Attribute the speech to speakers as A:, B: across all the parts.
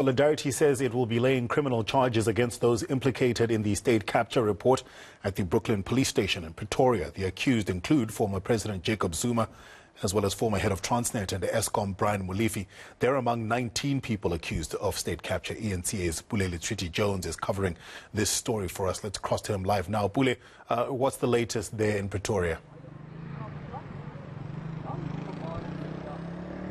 A: Solidarity says it will be laying criminal charges against those implicated in the state capture report at the Brooklyn police station in Pretoria. The accused include former President Jacob Zuma, as well as former head of Transnet and Eskom Brian Molefe. They're among 19 people accused of state capture. eNCA's Bulele Triti Jones is covering this story for us. Let's cross to him live now. Bule, what's the latest there in Pretoria?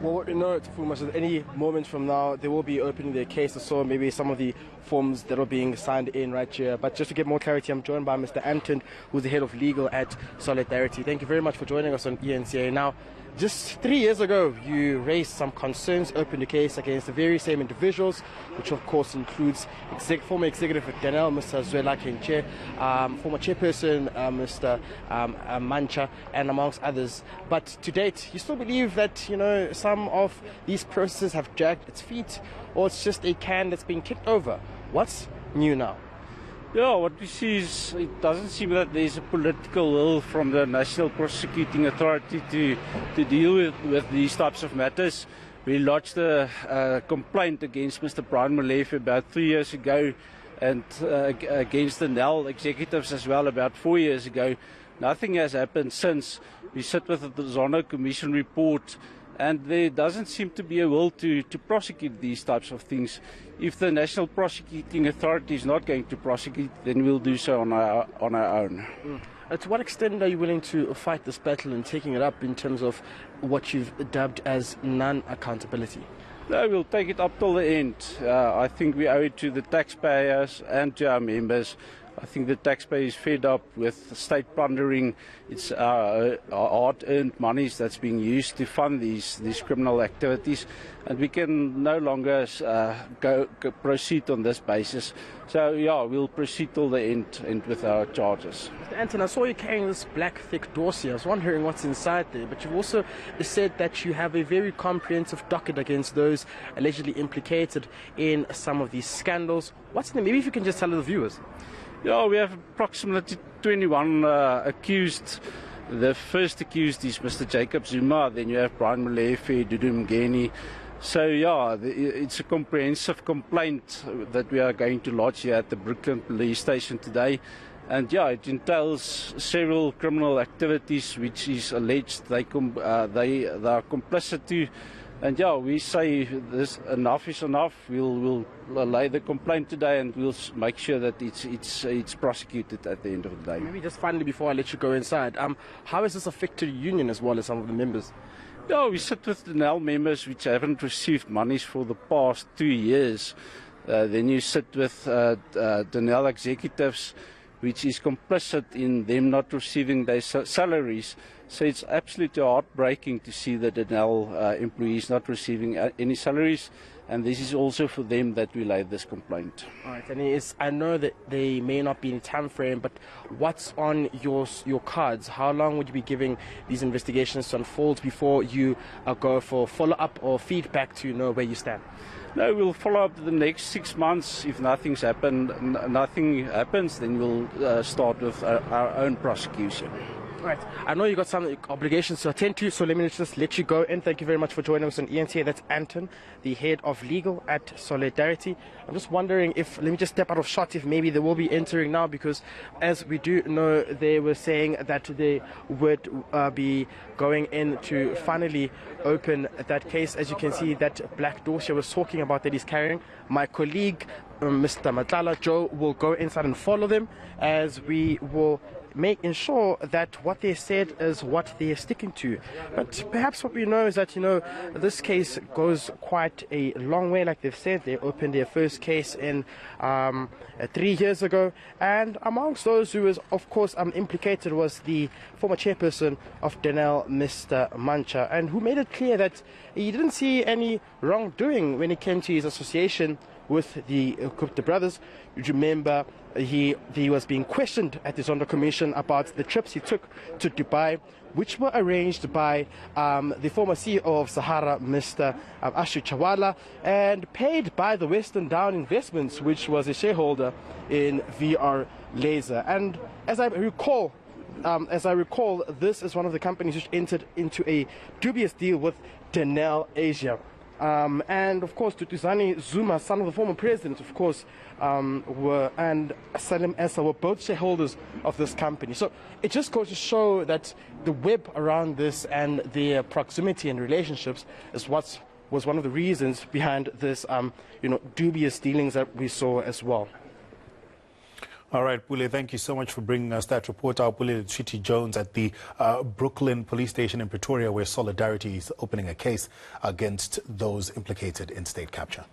B: Well, what we know, Tafuma, is that any moment from now, they will be opening their case or so, maybe some of the forms that are being signed in right here. But just to get more clarity, I'm joined by Mr. Anton, who's the head of legal at Solidarity. Thank you very much for joining us on eNCA. Now, just 3 years ago, you raised some concerns, opened a case against the very same individuals, which of course includes former executive at Denel, Mr. Zwela Kenche, former chairperson, Mr. Mancha, and amongst others. But to date, you still believe that, some of these processes have dragged its feet, or it's just a can that's been kicked over? What's new now?
C: Yeah, what we see is it doesn't seem that there's a political will from the National Prosecuting Authority to deal with these types of matters. We lodged a complaint against Mr. Brian Molefe about 3 years ago, and against the NEL executives as well about 4 years ago. Nothing has happened since. We sit with the Zono Commission report, and there doesn't seem to be a will to prosecute these types of things. If the National Prosecuting Authority is not going to prosecute, then we'll do so on our own.
B: To what extent are you willing to fight this battle and taking it up in terms of what you've dubbed as non-accountability?
C: No, we'll take it up till the end. I think we owe it to the taxpayers and to our members. I think the taxpayer is fed up with state plundering. It's hard-earned monies that's being used to fund these criminal activities, and we can no longer proceed on this basis. So, yeah, we'll proceed till the end with our charges.
B: Mr. Anton, I saw you carrying this black, thick dossier. I was wondering what's inside there, but you've also said that you have a very comprehensive docket against those allegedly implicated in some of these scandals. What's in there? Maybe if you can just tell the viewers.
C: Yeah, we have approximately 21 accused. The first accused is Mr. Jacob Zuma, then you have Brian Molefe, Dudu Mngeni. So, yeah, it's a comprehensive complaint that we are going to lodge here at the Brooklyn police station today. And, yeah, it entails several criminal activities which is alleged they are complicit to. And, yeah, we say this enough is enough. We'll lay the complaint today, and we'll make sure that it's prosecuted at the end of the day.
B: Maybe just finally, before I let you go inside, how has this affected the union as well as some of the members?
C: Yeah, we sit with the NEL members which haven't received monies for the past 2 years. Then you sit with the NEL executives, which is complicit in them not receiving their salaries. So it's absolutely heartbreaking to see the NEL employees not receiving any salaries, and this is also for them that we laid this complaint.
B: All right, and I know that they may not be in time frame, but what's on your cards? How long would you be giving these investigations to unfold before you go for follow-up or feedback to know where you stand?
C: No, we'll follow up the next 6 months. If nothing happens, then we'll start with our own prosecution.
B: Right. I know you got some obligations to attend to, so let me just let you go. And thank you very much for joining us on eNCA. That's Anton, the head of legal at Solidarity. I'm just wondering if, let me just step out of shot, if maybe they will be entering now, because as we do know, they were saying that they would be going in to finally open that case. As you can see, that black dossier was talking about that he's carrying. My colleague, Mr. Matlala Joe, will go inside and follow them, as we will ensure that what they said is what they're sticking to. But perhaps what we know is that, this case goes quite a long way. Like they've said, they opened their first case in 3 years ago, and amongst those who was, of course, implicated was the former chairperson of Denel, Mr. Mancha, and who made it clear that he didn't see any wrongdoing when it came to his association with the Gupta brothers. You remember he was being questioned at the Zondo Commission about the trips he took to Dubai, which were arranged by the former CEO of Sahara, Mr. Ashu Chawala, and paid by the Western Down Investments, which was a shareholder in VR Laser. And as I recall, this is one of the companies which entered into a dubious deal with Denel Asia. And of course, Tutuzani Zuma, son of the former president, of course, and Salim Essa were both shareholders of this company. So it just goes to show that the web around this and their proximity and relationships is what was one of the reasons behind this, dubious dealings that we saw as well.
A: All right, Pule, thank you so much for bringing us that report. Our Pule Chiti Jones at the Brooklyn police station in Pretoria, where Solidarity is opening a case against those implicated in state capture.